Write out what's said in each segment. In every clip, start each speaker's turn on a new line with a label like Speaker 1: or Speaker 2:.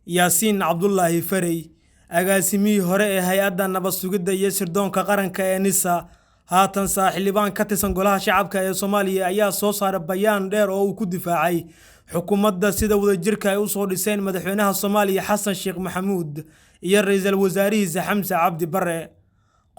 Speaker 1: Yaasiin Cabdullaahi Farey, agaasimihii hore ee hay'adda nabad sugidda iyo sirdoonka qaranka ee NISA, haatan xildhibaan ka tirsan Golaha Shacabka ee Soomaaliya ayaa soo saaray bayaan dheer oo uu ku difaacay xukuumadda sida wadajirka ay u soo dhiseen madaxweynaha Soomaaliya Xasan Sheekh Maxamuud iyo ra'iisul wasaarihiisa Xamse Cabdi Barre.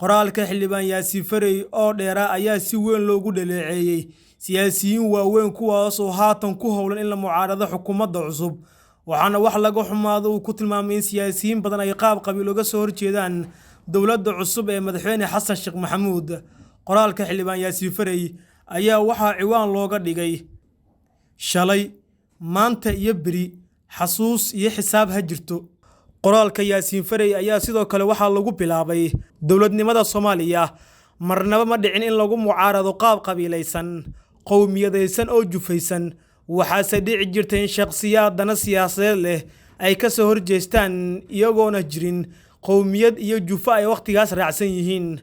Speaker 1: Qoraalka xildhibaan Yaasiin Farey oo dheera ayaa si weyn loogu dhaleeceeyay siyaasiyiin waaweyn kuwaas oo haatan ku howlan in la mucaarado xukuumadda cusub, waxaana wax laga xumaado uu ku tilmaamay in siyaasiyiin badan ay qaab qabiil uga soo horjeedaan dowladda cusub ee madaxweyne Xasan Sheekh Maxamuud. Qoraalka xildhibaan Yaasiin Farey ayaa waxaa ciwaan looga dhigay shalay, maanta iyo beri, xasuus iyo xisaab ha jirto. Qoraalka Yaasiin Farey ayaa sidoo kale waxaa lagu bilaabay dowladnimada Soomaaliya marnaba ma dhicin in lagu mucaarado qaab qabiilaysan, qowmiyadaysan oo jufaysan, waxaase dhici jirtay in shakhsiyaad dana siyaasadeed leh ay ka soo horjeestaan iyagoona jirin qowmiyad iyo jufo ay waqtigaas raacsan yihiin.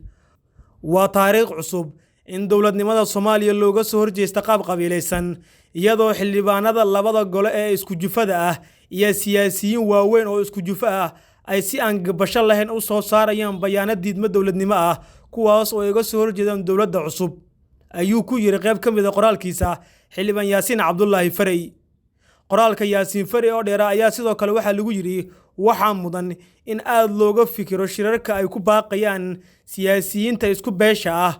Speaker 1: Waa taariikh cusub in dowladnimada Soomaaliya looga soo horjeesta qaab qabiilaysan, iyadoo xildhibaanada labada gole ee isku jufada ah iyo siyaasiyiin waaweyn oo isku jufo ah ay si aan gabasho lahayn u soo saarayaan bayaano diidmo dowladnimo ah kuwaas oo iga soo horjeedaan dowladda cusub, ayuu ku yiri qayb ka mid ah qoraalkiisa xildhibaan Yaasiin Cabdullaahi Farey. Qoraalka Yaasiin Farey oo dheera ayaa sidoo kale waxaa lagu yiri waxaa mudan in aad looga fikiro shirarka ay ku baaqayaan siyaasiyiinta isku beesha ah,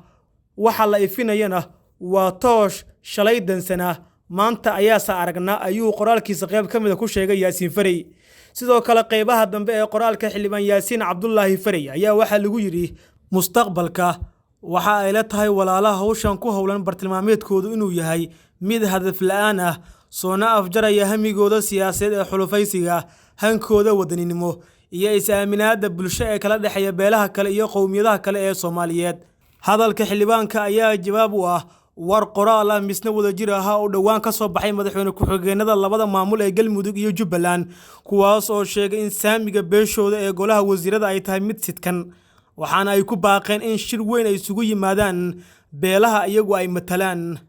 Speaker 1: waxa la ifinayana waa toosh shalay dansana maanta ayaase aragna, ayuu qoraalkiisa qayb ka mid ah ku sheegay Yaasiin Farey. Sidoo kale qaybaha dambe ee qoraalka xildhibaan Yaasiin Cabdullaahi Farey ayaa waxaa lagu yiri mustaqbalka waxa ay la tahay walaalaha hawshan ku howlan bartilmaameedkoodu inuu yahay mid hadaf la'aan ah, soona afjaraya hamigooda siyaasadeed ee xulufaysiga, hankooda wadaninimo iyo is-aaminaadda bulsho ee kala dhexeeya beelaha kale iyo qowmiyadaha kale ee Soomaaliyeed. Hadalka xildhibaanka ayaa jawaab u ah war qoraal ah misna wadajir ah oo dhowaan ka soo baxay madaxweyne ku-xigeenada labada maamul ee Galmudug iyo Jubbaland, kuwaas oo sheegay in saamiga beeshooda ee golaha wasiirada ay tahay mid sidkan, waxaana ay ku baaqeen in shir weyn ay isugu yimaadaan beelaha iyagu ay matalaan.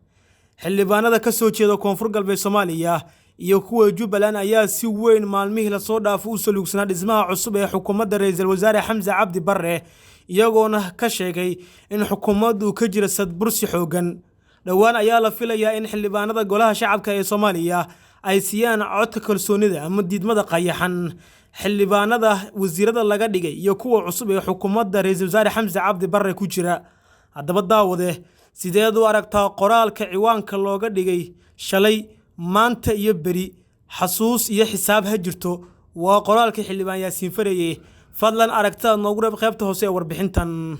Speaker 1: Xildhibaanada ka soo jeeda Koonfur Galbeed Soomaaliya iyo kuwa Jubbaland ayaa si weyn maalmihii la soo dhaafay u saluugsanaa dhismaha cusub ee xukuumadda ra'iisul wasaare Xamse Cabdi Barre, iyagoona ka sheegay in xukuumaddu ka jira sadbursi xoogan. Dhowaan ayaa la filayaa in xildhibaanada Golaha Shacabka ee Soomaaliya ay siiyaan codka kalsoonida ama diidmada qayaxan xildhibaanada wasiirada laga dhigay iyo kuwa cusub ee xukuumadda ra'iisul wasaare Xamse Cabdi Barre ku jira. Haddaba daawade, sideed u aragtaa qoraalka ciwaanka looga dhigay shalay, maanta iyo beri, xasuus iyo xisaab ha jirto? Waa qoraalka xildhibaan Yaasiin Farey. Fadlan aragtada noogu reeb qaybta hoose ee warbixintan.